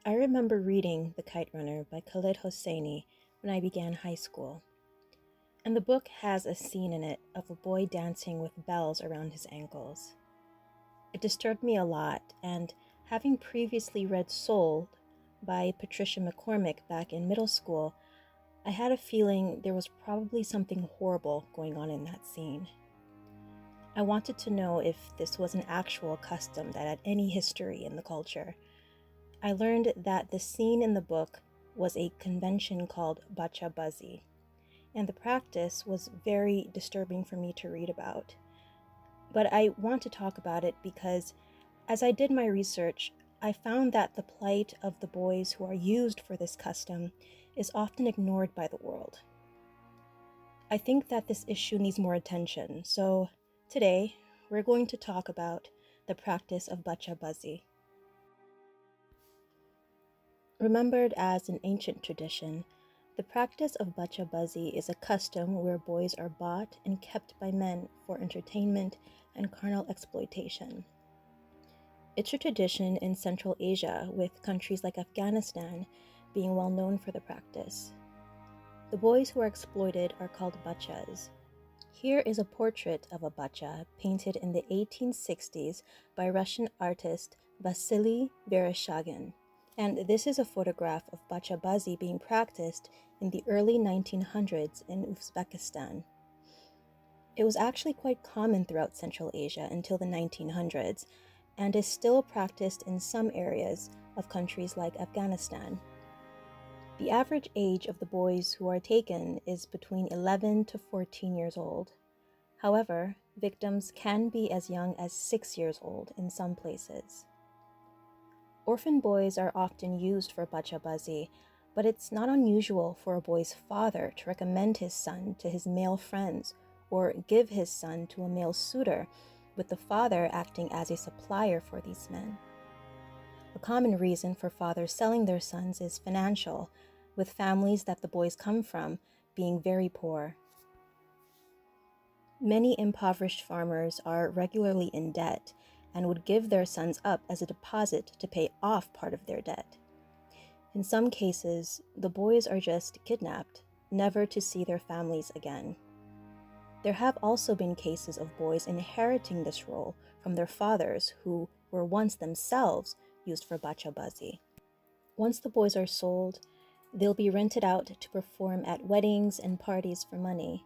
I remember reading The Kite Runner by Khaled Hosseini when I began high school, and the book has a scene in it of a boy dancing with bells around his ankles. It disturbed me a lot, and having previously read Soul by Patricia McCormick back in middle school, I had a feeling there was probably something horrible going on in that scene. I wanted to know if this was an actual custom that had any history in the culture. I learned that the scene in the book was a convention called Bacha Bazi, and the practice was very disturbing for me to read about. But I want to talk about it because as I did my research, I found that the plight of the boys who are used for this custom is often ignored by the world. I think that this issue needs more attention, so today we're going to talk about the practice of Bacha Bazi. Remembered as an ancient tradition, the practice of Bacha Bazi is a custom where boys are bought and kept by men for entertainment and carnal exploitation. It's a tradition in Central Asia, with countries like Afghanistan being well known for the practice. The boys who are exploited are called bachas. Here is a portrait of a bacha painted in the 1860s by Russian artist Vasily Vereshchagin. And this is a photograph of Bacha Bazi being practiced in the early 1900s in Uzbekistan. It was actually quite common throughout Central Asia until the 1900s, and is still practiced in some areas of countries like Afghanistan. The average age of the boys who are taken is between 11 to 14 years old. However, victims can be as young as 6 years old in some places. Orphan boys are often used for Bacha Bazi, but it's not unusual for a boy's father to recommend his son to his male friends or give his son to a male suitor, with the father acting as a supplier for these men. A common reason for fathers selling their sons is financial, with families that the boys come from being very poor. Many impoverished farmers are regularly in debt and would give their sons up as a deposit to pay off part of their debt. In some cases, the boys are just kidnapped, never to see their families again. There have also been cases of boys inheriting this role from their fathers who were once themselves used for Bacha Bazi. Once the boys are sold, they'll be rented out to perform at weddings and parties for money.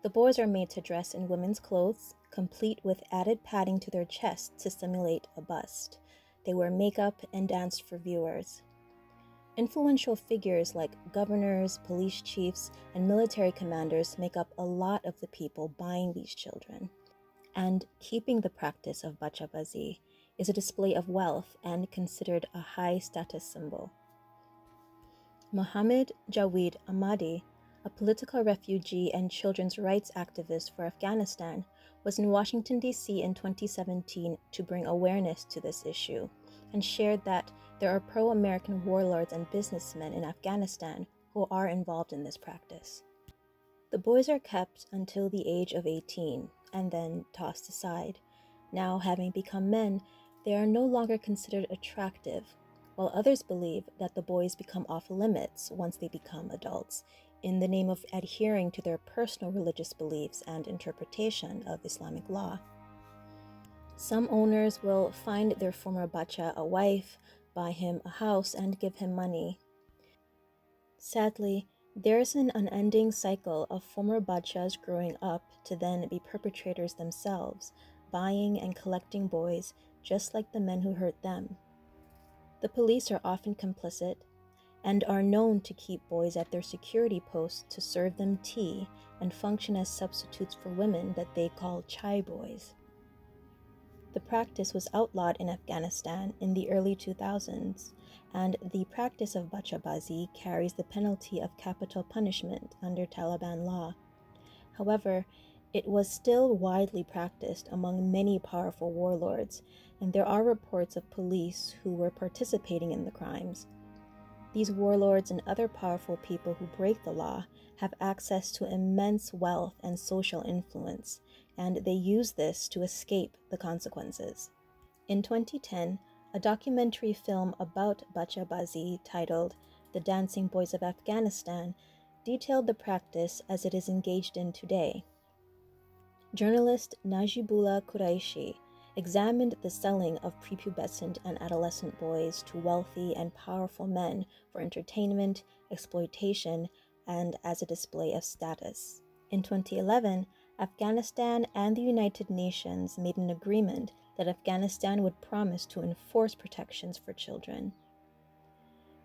The boys are made to dress in women's clothes, complete with added padding to their chests to simulate a bust. They wear makeup and dance for viewers. Influential figures like governors, police chiefs, and military commanders make up a lot of the people buying these children. And keeping the practice of Bacha Bazi is a display of wealth and considered a high status symbol. Mohammed Jawed Ahmadi, a political refugee and children's rights activist for Afghanistan, was in Washington, D.C. in 2017 to bring awareness to this issue, and shared that there are pro-American warlords and businessmen in Afghanistan who are involved in this practice. The boys are kept until the age of 18 and then tossed aside. Now, having become men, they are no longer considered attractive, while others believe that the boys become off limits once they become adults, in the name of adhering to their personal religious beliefs and interpretation of Islamic law. Some owners will find their former bacha a wife, buy him a house, and give him money. Sadly, there's an unending cycle of former bachas growing up to then be perpetrators themselves, buying and collecting boys just like the men who hurt them. The police are often complicit and are known to keep boys at their security posts to serve them tea and function as substitutes for women that they call chai boys. The practice was outlawed in Afghanistan in the early 2000s, and the practice of Bacha Bazi carries the penalty of capital punishment under Taliban law. However, it was still widely practiced among many powerful warlords, and there are reports of police who were participating in the crimes. These warlords and other powerful people who break the law have access to immense wealth and social influence, and they use this to escape the consequences. In 2010, A documentary film about Bacha Bazi titled The Dancing Boys of Afghanistan detailed the practice as it is engaged in today. Journalist Najibullah Quraishi examined the selling of prepubescent and adolescent boys to wealthy and powerful men for entertainment, exploitation, and as a display of status. In 2011, Afghanistan and the United Nations made an agreement that Afghanistan would promise to enforce protections for children.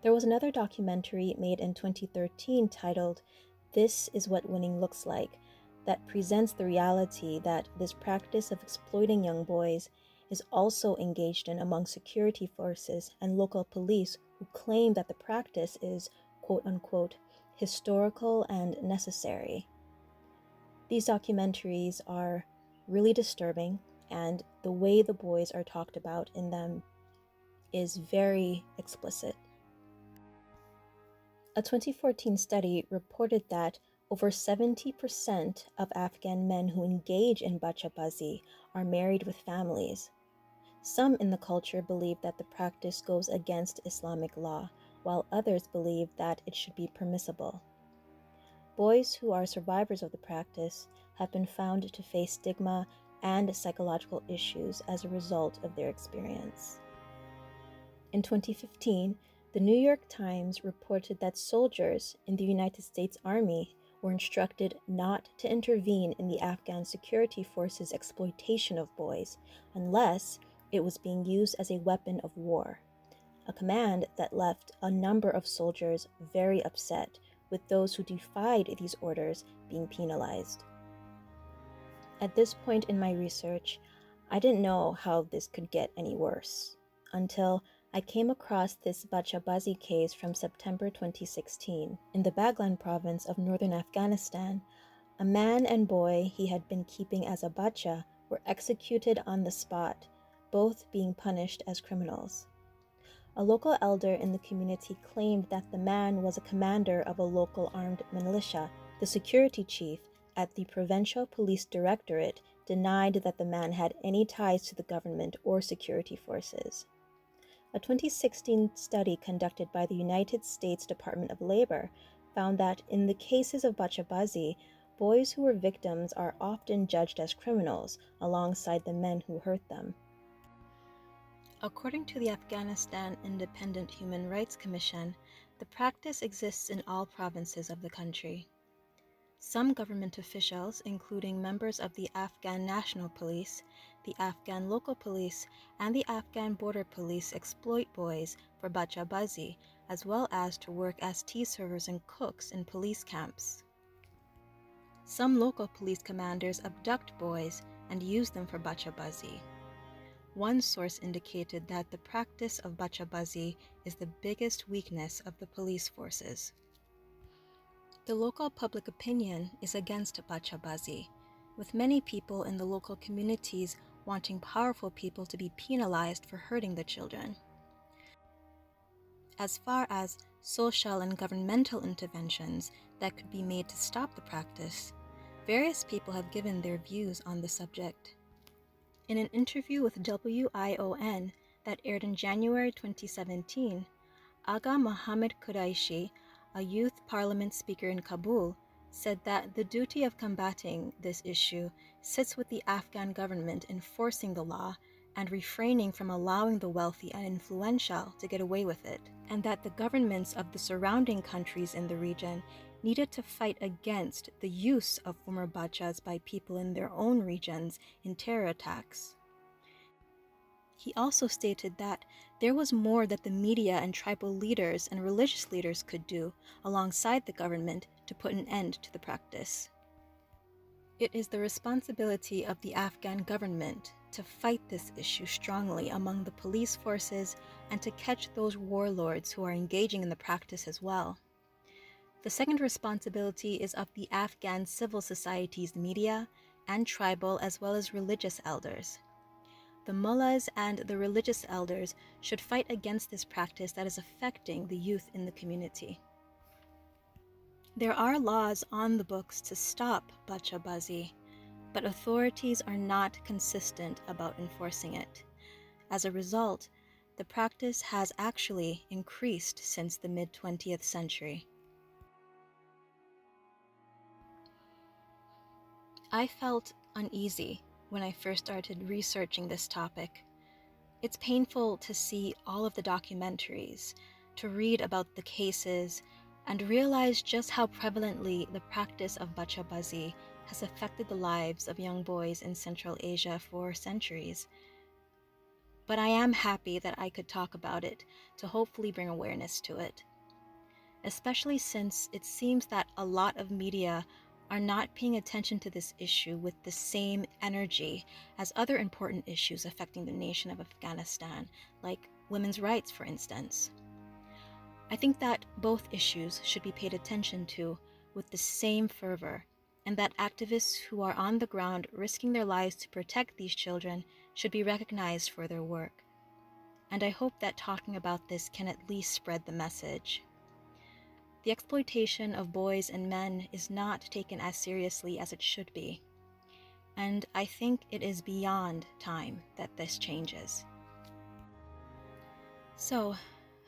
There was another documentary made in 2013 titled "This is What Winning Looks Like" that presents the reality that this practice of exploiting young boys is also engaged in among security forces and local police who claim that the practice is quote-unquote historical and necessary. These documentaries are really disturbing, and the way the boys are talked about in them is very explicit. A 2014 study reported that over 70% of Afghan men who engage in Bacha Bazi are married with families. Some in the culture believe that the practice goes against Islamic law, while others believe that it should be permissible. Boys who are survivors of the practice have been found to face stigma and psychological issues as a result of their experience. In 2015, the New York Times reported that soldiers in the United States Army were instructed not to intervene in the Afghan security forces' exploitation of boys unless it was being used as a weapon of war, a command that left a number of soldiers very upset, with those who defied these orders being penalized. At this point in my research, I didn't know how this could get any worse, until I came across this Bacha Bazi case from September 2016. In the Baghlan province of northern Afghanistan, a man and boy he had been keeping as a bacha were executed on the spot, both being punished as criminals. A local elder in the community claimed that the man was a commander of a local armed militia. The security chief at the Provincial Police Directorate denied that the man had any ties to the government or security forces. A 2016 study conducted by the United States Department of Labor found that in the cases of Bacha Bazi, boys who were victims are often judged as criminals alongside the men who hurt them. According to the Afghanistan Independent Human Rights Commission, the practice exists in all provinces of the country. Some government officials, including members of the Afghan National Police, the Afghan Local Police, and the Afghan Border Police, exploit boys for Bacha Bazi, as well as to work as tea servers and cooks in police camps. Some local police commanders abduct boys and use them for Bacha Bazi. One source indicated that the practice of Bacha Bazi is the biggest weakness of the police forces. The local public opinion is against Bacha Bazi, with many people in the local communities wanting powerful people to be penalized for hurting the children. As far as social and governmental interventions that could be made to stop the practice, various people have given their views on the subject. In an interview with WION that aired in January 2017, Agha Mohammad Quraishi, a youth parliament speaker in Kabul, said that the duty of combating this issue sits with the Afghan government enforcing the law and refraining from allowing the wealthy and influential to get away with it, and that the governments of the surrounding countries in the region needed to fight against the use of former bachas by people in their own regions in terror attacks. He also stated that there was more that the media and tribal leaders and religious leaders could do alongside the government to put an end to the practice. It is the responsibility of the Afghan government to fight this issue strongly among the police forces and to catch those warlords who are engaging in the practice as well. The second responsibility is of the Afghan civil society's media and tribal as well as religious elders. The mullahs and the religious elders should fight against this practice that is affecting the youth in the community. There are laws on the books to stop Bacha Bazi, but authorities are not consistent about enforcing it. As a result, the practice has actually increased since the mid-20th century. I felt uneasy when I first started researching this topic. It's painful to see all of the documentaries, to read about the cases, and realize just how prevalently the practice of Bacha Bazi has affected the lives of young boys in Central Asia for centuries. But I am happy that I could talk about it to hopefully bring awareness to it, especially since it seems that a lot of media are not paying attention to this issue with the same energy as other important issues affecting the nation of Afghanistan, like women's rights, for instance. I think that both issues should be paid attention to with the same fervor, and that activists who are on the ground risking their lives to protect these children should be recognized for their work. And I hope that talking about this can at least spread the message. The exploitation of boys and men is not taken as seriously as it should be, and I think it is beyond time that this changes. So,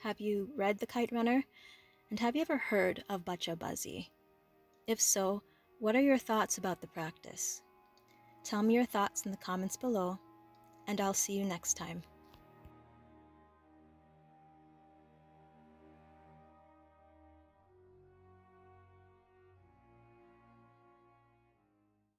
have you read The Kite Runner? And have you ever heard of Bacha Bazi? If so, what are your thoughts about the practice? Tell me your thoughts in the comments below, and I'll see you next time.